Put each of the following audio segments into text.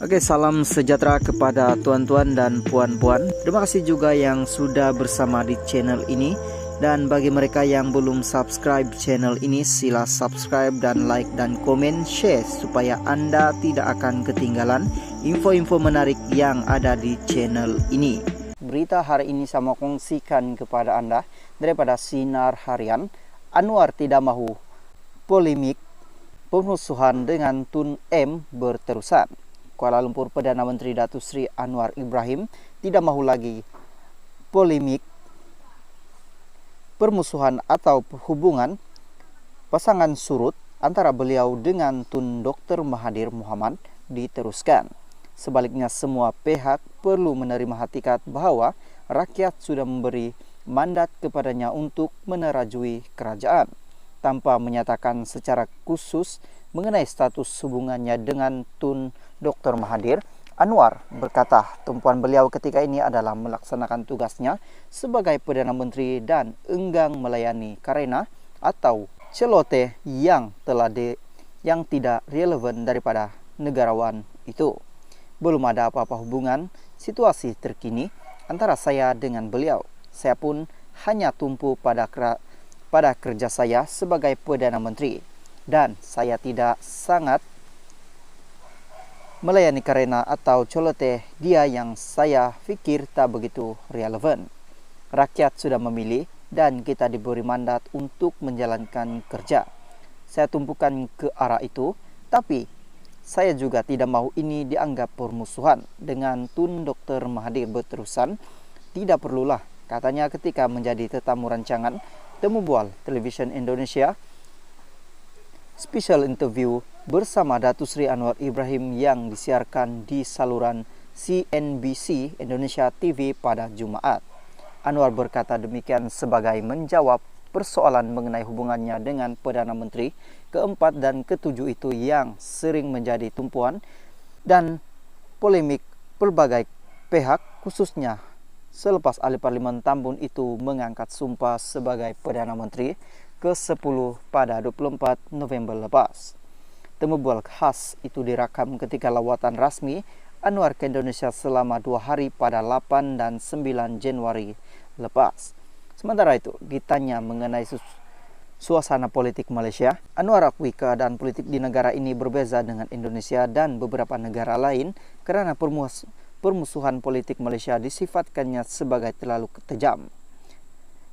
Oke, salam sejahtera kepada tuan-tuan dan puan-puan. Terima kasih juga yang sudah bersama di channel ini. Dan bagi mereka yang belum subscribe channel ini, sila subscribe dan like dan komen, share supaya Anda tidak akan ketinggalan info-info menarik yang ada di channel ini. Berita hari ini saya mau kongsikan kepada Anda daripada Sinar Harian. Anwar tidak mahu polemik permusuhan dengan Tun M berterusan. Kuala Lumpur, Perdana Menteri Datuk Seri Anwar Ibrahim tidak mahu lagi polemik permusuhan atau hubungan pasangan surut antara beliau dengan Tun Dr. Mahathir Mohamad diteruskan. Sebaliknya, semua pihak perlu menerima hakikat bahwa rakyat sudah memberi mandat kepadanya untuk menerajui kerajaan. Tanpa menyatakan secara khusus mengenai status hubungannya dengan Tun Dr. Mahathir, Anwar berkata tumpuan beliau ketika ini adalah melaksanakan tugasnya sebagai Perdana Menteri dan enggang melayani karena atau celoteh yang tidak relevan daripada negarawan itu. Belum ada apa-apa hubungan situasi terkini antara saya dengan beliau. Saya pun hanya tumpu pada kerja saya sebagai Perdana Menteri, dan saya tidak sangat melayani karena atau celoteh dia yang saya fikir tak begitu relevan. Rakyat sudah memilih dan kita diberi mandat untuk menjalankan kerja. Saya tumpukan ke arah itu, tapi saya juga tidak mahu ini dianggap permusuhan dengan Tun Dr. Mahathir berterusan. Tidak perlulah, katanya ketika menjadi tetamu rancangan Temu Bual Television Indonesia special interview bersama Datuk Seri Anwar Ibrahim yang disiarkan di saluran CNBC Indonesia TV pada Jumaat. Anwar berkata demikian sebagai menjawab persoalan mengenai hubungannya dengan Perdana Menteri keempat dan ketujuh itu yang sering menjadi tumpuan dan polemik berbagai pihak, khususnya selepas ahli parlimen Tambun itu mengangkat sumpah sebagai Perdana Menteri ke-10 pada 24 November lepas. Temu bual khas itu direkam ketika lawatan rasmi Anwar ke Indonesia selama 2 hari pada 8 dan 9 Januari lepas. Sementara itu, ditanya mengenai suasana politik Malaysia, Anwar akui keadaan politik di negara ini berbeza dengan Indonesia dan beberapa negara lain karena permusuhan politik Malaysia disifatkannya sebagai terlalu kejam,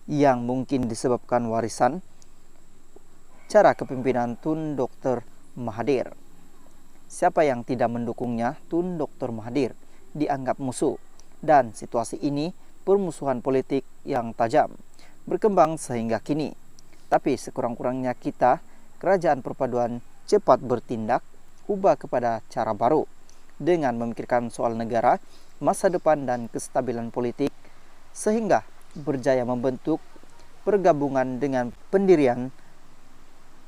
yang mungkin disebabkan warisan cara kepemimpinan Tun Dr. Mahathir. Siapa yang tidak mendukungnya, Tun Dr. Mahathir dianggap musuh, dan situasi ini permusuhan politik yang tajam berkembang sehingga kini. Tapi sekurang-kurangnya kita, kerajaan perpaduan, cepat bertindak, ubah kepada cara baru dengan memikirkan soal negara, masa depan dan kestabilan politik, sehingga berjaya membentuk pergabungan dengan pendirian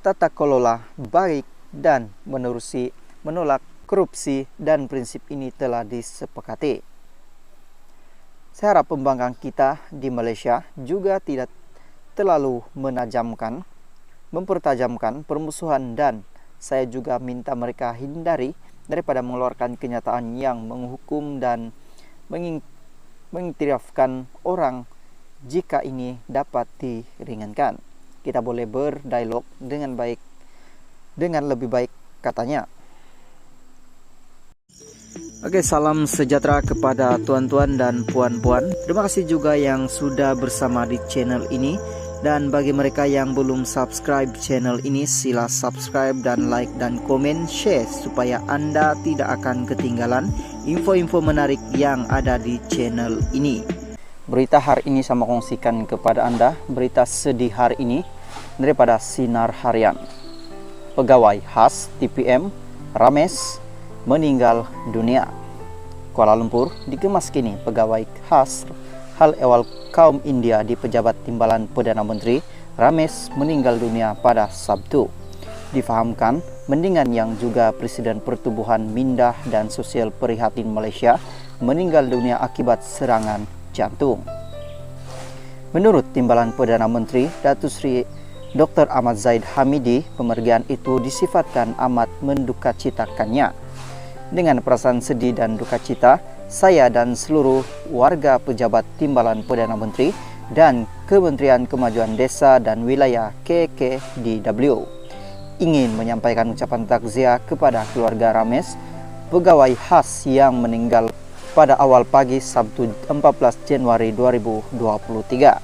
tata kelola baik dan menolak korupsi, dan prinsip ini telah disepakati. Saya harap pembangkang kita di Malaysia juga tidak terlalu mempertajamkan permusuhan, dan saya juga minta mereka hindari daripada mengeluarkan kenyataan yang menghukum dan mengiktirafkan orang jika ini dapat diringankan. Kita boleh berdialog dengan lebih baik, katanya. Oke, salam sejahtera kepada tuan-tuan dan puan-puan. Terima kasih juga yang sudah bersama di channel ini. Dan bagi mereka yang belum subscribe channel ini, sila subscribe dan like dan komen, share supaya Anda tidak akan ketinggalan info-info menarik yang ada di channel ini. Berita hari ini saya mau kongsikan kepada Anda, berita sedih hari ini daripada Sinar Harian. Pegawai khas TPM Rames meninggal dunia. Kuala Lumpur dikemas kini pegawai khas hal ehwal kaum India di pejabat timbalan Perdana Menteri Rames meninggal dunia pada Sabtu. Difahamkan mendingan yang juga Presiden Pertubuhan Mindah dan Sosial Prihatin Malaysia meninggal dunia akibat serangan jantung. Menurut timbalan Perdana Menteri Datuk Seri Dr. Ahmad Zahid Hamidi, pemergian itu disifatkan amat mendukacitakannya. Dengan perasaan sedih dan duka cita, saya dan seluruh warga pejabat Timbalan Perdana Menteri dan Kementerian Kemajuan Desa dan Wilayah KKDW ingin menyampaikan ucapan takziah kepada keluarga Rames, pegawai khas yang meninggal pada awal pagi Sabtu 14 Januari 2023.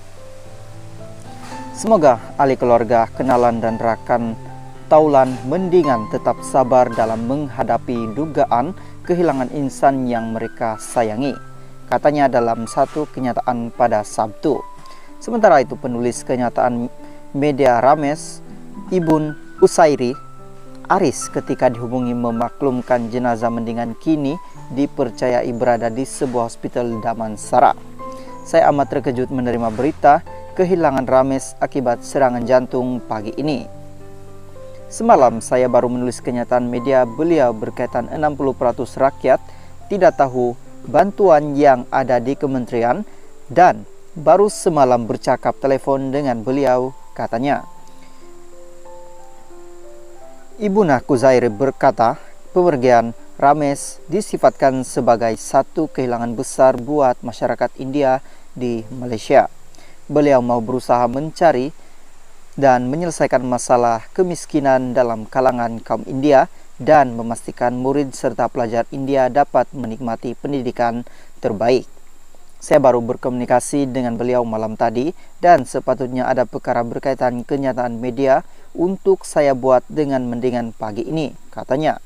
Semoga ahli keluarga, kenalan dan rekan taulan mendingan tetap sabar dalam menghadapi dugaan kehilangan insan yang mereka sayangi, katanya dalam satu kenyataan pada Sabtu. Sementara itu, penulis kenyataan media Rames, Ibun Usairi Aris, ketika dihubungi memaklumkan jenazah mendingan kini dipercayai berada di sebuah hospital Damansara. Saya amat terkejut menerima berita kehilangan Rames akibat serangan jantung pagi ini. Semalam saya baru menulis kenyataan media beliau berkaitan 60% rakyat tidak tahu bantuan yang ada di kementerian dan baru semalam bercakap telepon dengan beliau, katanya. Ibuna Kuzairi berkata, pemergian Rames disifatkan sebagai satu kehilangan besar buat masyarakat India di Malaysia. Beliau mau berusaha mencari dan menyelesaikan masalah kemiskinan dalam kalangan kaum India dan memastikan murid serta pelajar India dapat menikmati pendidikan terbaik. Saya baru berkomunikasi dengan beliau malam tadi dan sepatutnya ada perkara berkaitan kenyataan media untuk saya buat dengan mendingan pagi ini, katanya.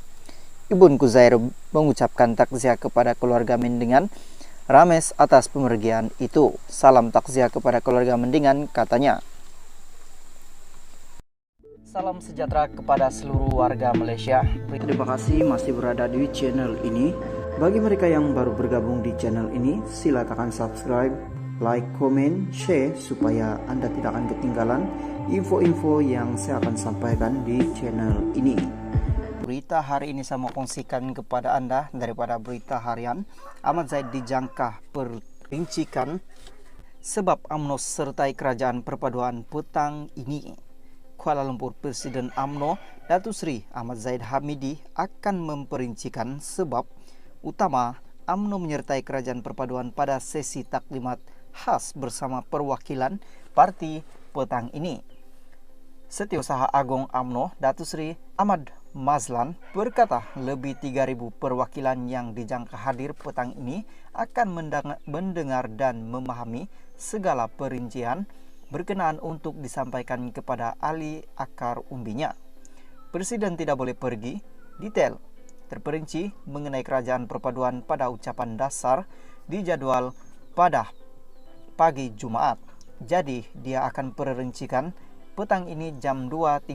Ibun Kuzair mengucapkan takziah kepada keluarga Mendingan Rames atas pemergian itu. Salam takziah kepada keluarga Mendingan, katanya. Salam sejahtera kepada seluruh warga Malaysia. Terima kasih masih berada di channel ini. Bagi mereka yang baru bergabung di channel ini, silakan subscribe, like, komen, share supaya Anda tidak akan ketinggalan info-info yang saya akan sampaikan di channel ini. Berita hari ini saya mau kongsikan kepada Anda daripada berita harian. Ahmad Zaid dijangka perincikan sebab UMNO sertai kerajaan perpaduan petang ini. Kuala Lumpur, Presiden UMNO Datuk Seri Ahmad Zahid Hamidi akan memperincikan sebab utama UMNO menyertai kerajaan perpaduan pada sesi taklimat khas bersama perwakilan parti petang ini. Setiausaha Agung UMNO Datuk Seri Ahmad Mazlan berkata lebih 3.000 perwakilan yang dijangka hadir petang ini akan mendengar dan memahami segala perincian berkenaan untuk disampaikan kepada ahli akar umbinya. Presiden tidak boleh pergi detail terperinci mengenai kerajaan perpaduan pada ucapan dasar di jadwal pada pagi Jumaat. Jadi dia akan perincikan petang ini jam 2.30